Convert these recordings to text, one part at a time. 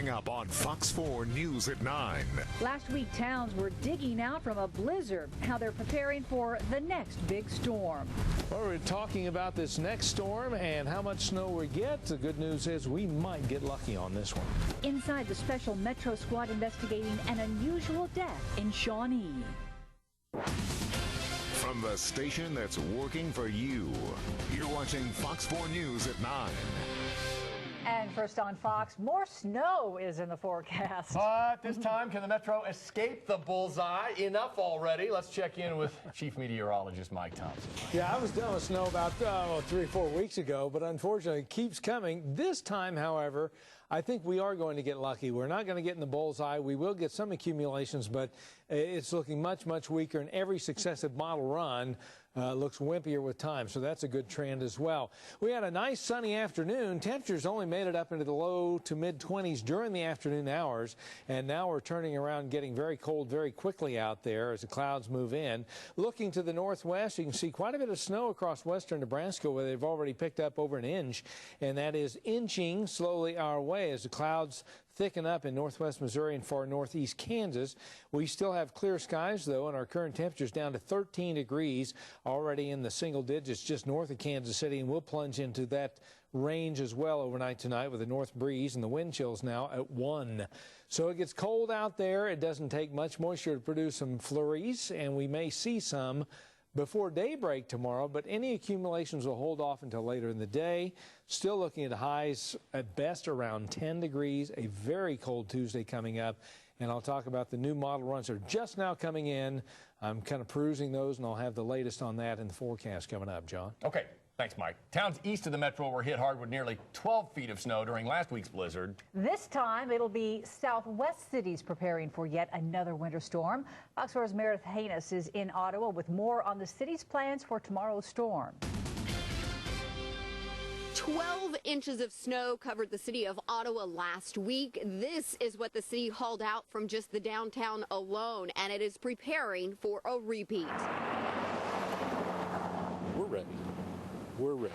Coming up on Fox 4 News at 9. Last week, towns were digging out from a blizzard, how they're preparing for the next big storm. Well, we're talking about this next storm and how much snow we get. The good news is we might get lucky on this one. Inside, the special Metro squad investigating an unusual death in Shawnee. From the station that's working for you, you're watching Fox 4 News at 9. And first on Fox, more snow is in the forecast. But this time, can the Metro escape the bullseye? Enough already. Let's check in with Chief Meteorologist Mike Thompson. Yeah, I was done with snow about 3 or 4 weeks ago, but unfortunately it keeps coming. This time, however, I think we are going to get lucky. We're not going to get in the bullseye. We will get some accumulations, but it's looking much, much weaker, and every successive model run looks wimpier with time, so that's a good trend as well. We had a nice sunny afternoon. Temperatures only made it up into the low to mid-20s during the afternoon hours, and now we're turning around, getting very cold very quickly out there as the clouds move in. Looking to the northwest, you can see quite a bit of snow across western Nebraska, where they've already picked up over an inch, and that is inching slowly our way as the clouds thicken up in northwest Missouri and far northeast Kansas. We still have clear skies, though, and our current temperature is down to 13 degrees, already in the single digits just north of Kansas City, and we'll plunge into that range as well overnight tonight with a north breeze and the wind chills now at 1. So it gets cold out there. It doesn't take much moisture to produce some flurries, and we may see some before daybreak tomorrow, but any accumulations will hold off until later in the day. Still looking at highs at best around 10 degrees, a very cold Tuesday coming up. And I'll talk about the new model runs that are just now coming in. I'm kind of perusing those, and I'll have the latest on that in the forecast coming up, John. Okay. Thanks, Mike. Towns east of the Metro were hit hard with nearly 12 feet of snow during last week's blizzard. This time, it'll be southwest cities preparing for yet another winter storm. Fox 4's Meredith Haynes is in Ottawa with more on the city's plans for tomorrow's storm. 12 inches of snow covered the city of Ottawa last week. This is what the city hauled out from just the downtown alone, and it is preparing for a repeat. We're ready. We're ready.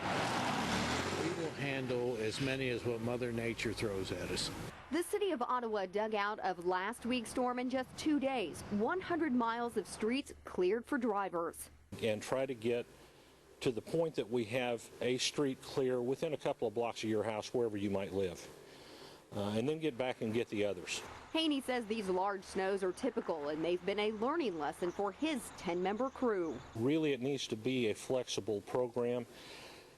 We will handle as many as what Mother Nature throws at us. The city of Ottawa dug out of last week's storm in just 2 days. 100 miles of streets cleared for drivers. And try to get to the point that we have a street clear within a couple of blocks of your house, wherever you might live. And then get back and get the others. Haney says these large snows are typical, and they've been a learning lesson for his 10-member crew. Really, it needs to be a flexible program.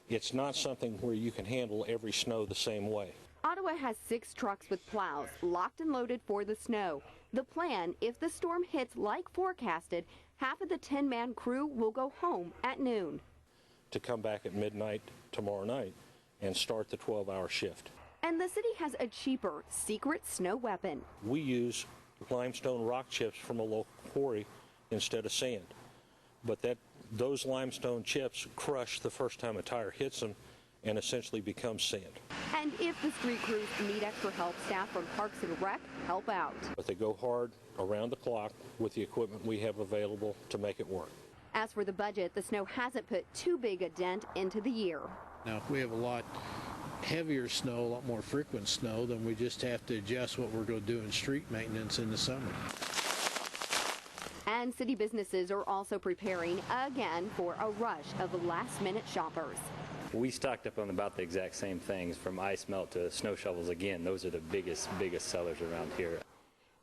It's not something where you can handle every snow the same way. Ottawa has 6 trucks with plows locked and loaded for the snow. The plan, if the storm hits like forecasted, half of the 10-man crew will go home at noon. To come back at midnight tomorrow night and start the 12-hour shift. And the city has a cheaper, secret snow weapon. We use limestone rock chips from a local quarry instead of sand. But those limestone chips crush the first time a tire hits them and essentially become sand. And if the street crews need extra help, staff from Parks and Rec help out. But they go hard around the clock with the equipment we have available to make it work. As for the budget, the snow hasn't put too big a dent into the year. Now, if we have a lot heavier snow, a lot more frequent snow, then we just have to adjust what we're going to do in street maintenance in the summer. And city businesses are also preparing again for a rush of last-minute shoppers. We stocked up on about the exact same things, from ice melt to snow shovels. Again, those are the biggest sellers around here.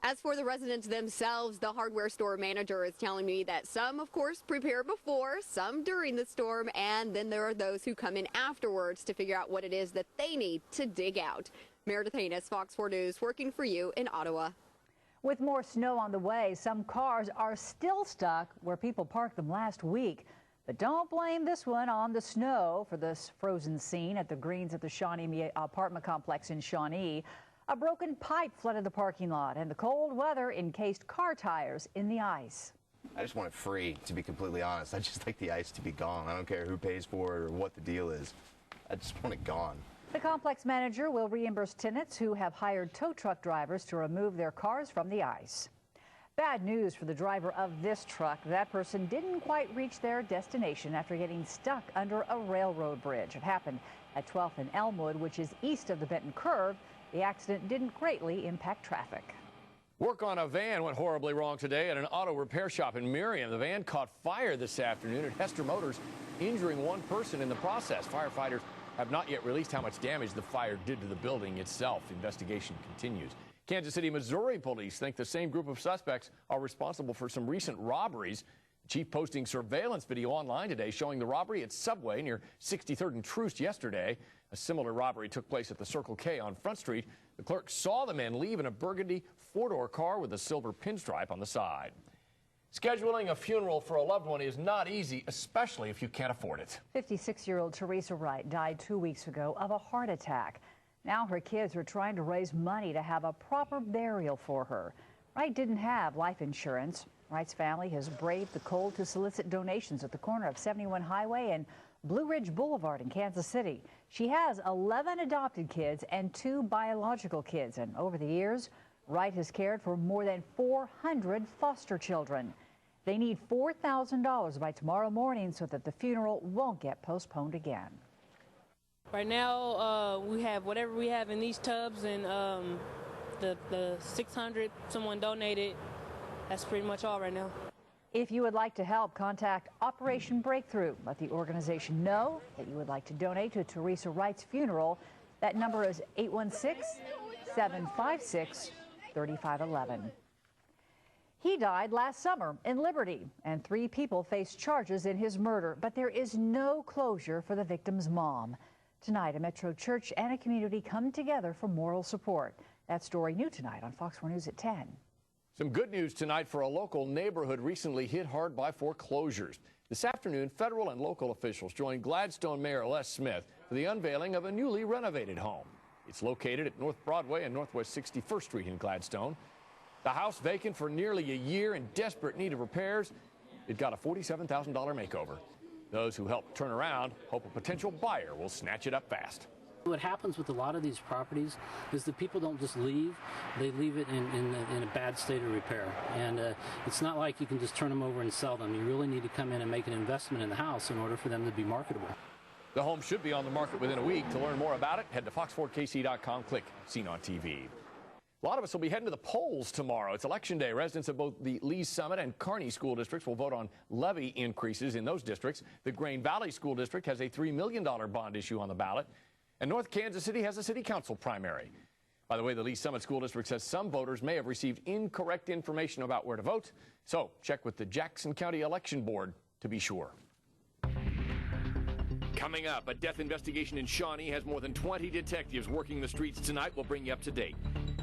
As for the residents themselves, the hardware store manager is telling me that some, of course, prepare before, some during the storm, and then there are those who come in afterwards to figure out what it is that they need to dig out. Meredith Haynes, Fox 4 News, working for you in Ottawa. With more snow on the way, some cars are still stuck where people parked them last week. But don't blame this one on the snow for this frozen scene at the greens at the Shawnee apartment complex in Shawnee. A broken pipe flooded the parking lot, and the cold weather encased car tires in the ice. I just want it free, to be completely honest. I just like the ice to be gone. I don't care who pays for it or what the deal is. I just want it gone. The complex manager will reimburse tenants who have hired tow truck drivers to remove their cars from the ice. Bad news for the driver of this truck. That person didn't quite reach their destination after getting stuck under a railroad bridge. It happened at 12th and Elmwood, which is east of the Benton Curve. The accident didn't greatly impact traffic. Work on a van went horribly wrong today at an auto repair shop in Miriam. The van caught fire this afternoon at Hester Motors, injuring one person in the process. Firefighters have not yet released how much damage the fire did to the building itself. Investigation continues. Kansas City, Missouri police think the same group of suspects are responsible for some recent robberies. The chief posting surveillance video online today showing the robbery at Subway near 63rd and Troost yesterday. A similar robbery took place at the Circle K on Front Street. The clerk saw the men leave in a burgundy four-door car with a silver pinstripe on the side. Scheduling a funeral for a loved one is not easy, especially if you can't afford it. 56-year-old Teresa Wright died 2 weeks ago of a heart attack. Now her kids are trying to raise money to have a proper burial for her. Wright didn't have life insurance. Wright's family has braved the cold to solicit donations at the corner of 71 Highway and Blue Ridge Boulevard in Kansas City. She has 11 adopted kids and 2 biological kids, and over the years, Wright has cared for more than 400 foster children. They need $4,000 by tomorrow morning so that the funeral won't get postponed again. Right now, we have whatever we have in these tubs, and the 600 someone donated. That's pretty much all right now. If you would like to help, contact Operation Breakthrough. Let the organization know that you would like to donate to Teresa Wright's funeral. That number is 816-756-3511. He died last summer in Liberty, and 3 people face charges in his murder, but there is no closure for the victim's mom. Tonight, a Metro church and a community come together for moral support. That story new tonight on Fox 4 News at 10. Some good news tonight for a local neighborhood recently hit hard by foreclosures. This afternoon, federal and local officials joined Gladstone Mayor Les Smith for the unveiling of a newly renovated home. It's located at North Broadway and Northwest 61st Street in Gladstone. The house vacant for nearly a year in desperate need of repairs. It got a $47,000 makeover. Those who helped turn around hope a potential buyer will snatch it up fast. What happens with a lot of these properties is that people don't just leave, they leave it in a bad state of repair. And it's not like you can just turn them over and sell them. You really need to come in and make an investment in the house in order for them to be marketable. The home should be on the market within a week. To learn more about it, head to fox4kc.com, click Seen on TV. A lot of us will be heading to the polls tomorrow. It's Election Day. Residents of both the Lee's Summit and Kearney school districts will vote on levy increases in those districts. The Grain Valley School District has a $3 million bond issue on the ballot. And North Kansas City has a city council primary. By the way, the Lee's Summit School District says some voters may have received incorrect information about where to vote. So check with the Jackson County Election Board to be sure. Coming up, a death investigation in Shawnee has more than 20 detectives working the streets tonight. We'll bring you up to date.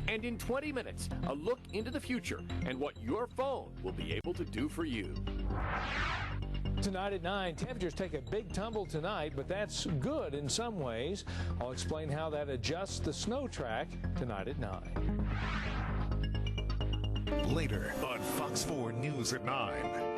And in 20 minutes, a look into the future and what your phone will be able to do for you. Tonight at 9, temperatures take a big tumble tonight, but that's good in some ways. I'll explain how that adjusts the snow track tonight at 9. Later on Fox 4 News at 9,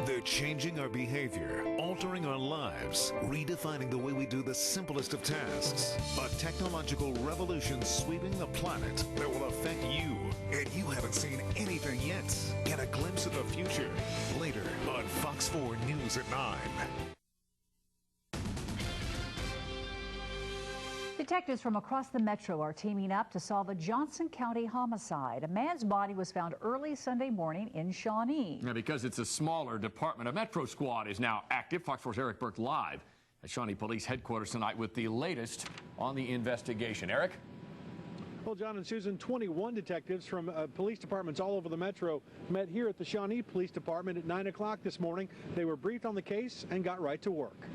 they're changing our behavior, altering our lives, redefining the way we do the simplest of tasks. A technological revolution sweeping the planet that will affect you. And you haven't seen anything yet. Get a glimpse of the future later on Fox 4 News at 9. Detectives from across the metro are teaming up to solve a Johnson County homicide. A man's body was found early Sunday morning in Shawnee. Now, because it's a smaller department, a Metro squad is now active. Fox 4's Eric Burke live at Shawnee Police Headquarters tonight with the latest on the investigation. Eric? Well, John and Susan, 21 detectives from police departments all over the metro met here at the Shawnee Police Department at 9 o'clock this morning. They were briefed on the case and got right to work.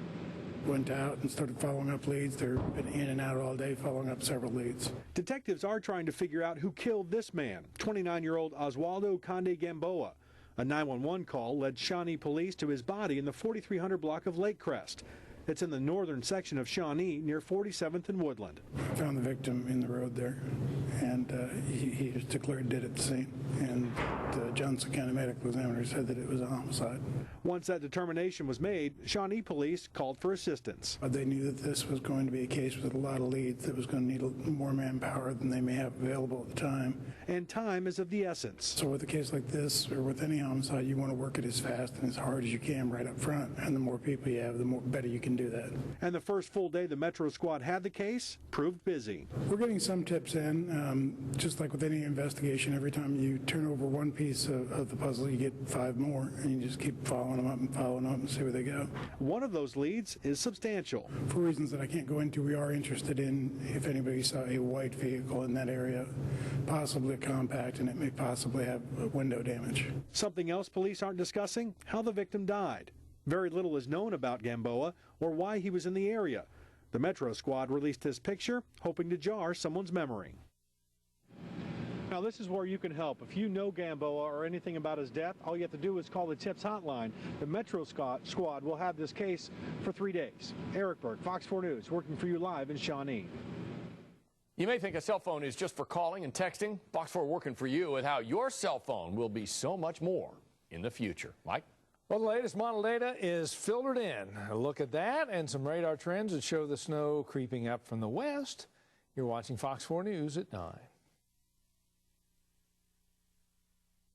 Went out and started following up leads. They've been in and out all day following up several leads. Detectives are trying to figure out who killed this man, 29-year-old Oswaldo Conde Gamboa. A 911 call led Shawnee police to his body in the 4300 block of Lake Crest. It's in the northern section of Shawnee near 47th and Woodland. Found the victim in the road there, and he was declared dead at the scene. and the Johnson County medical examiner said that it was a homicide. Once that determination was made, Shawnee police called for assistance. They knew that this was going to be a case with a lot of leads that was going to need more manpower than they may have available at the time. And time is of the essence. So with a case like this, or with any homicide, you want to work it as fast and as hard as you can right up front. And the more people you have, the better you can do that. And the first full day the Metro Squad had the case proved busy. We're getting some tips in. Just like with any investigation, every time you turn over one piece of the puzzle, you get 5 more, and you just keep following them up and see where they go. One of those leads is substantial. For reasons that I can't go into, we are interested in if anybody saw a white vehicle in that area, possibly compact, and it may possibly have window damage. Something else police aren't discussing? How the victim died. Very little is known about Gamboa or why he was in the area. The Metro Squad released this picture, hoping to jar someone's memory. Now, this is where you can help. If you know Gamboa or anything about his death, all you have to do is call the TIPS hotline. The Metro Squad will have this case for 3 days. Eric Berg, Fox 4 News, working for you live in Shawnee. You may think a cell phone is just for calling and texting. Fox 4 working for you with how your cell phone will be so much more in the future. Mike? Well, the latest model data is filtered in. A look at that and some radar trends that show the snow creeping up from the west. You're watching Fox 4 News at 9.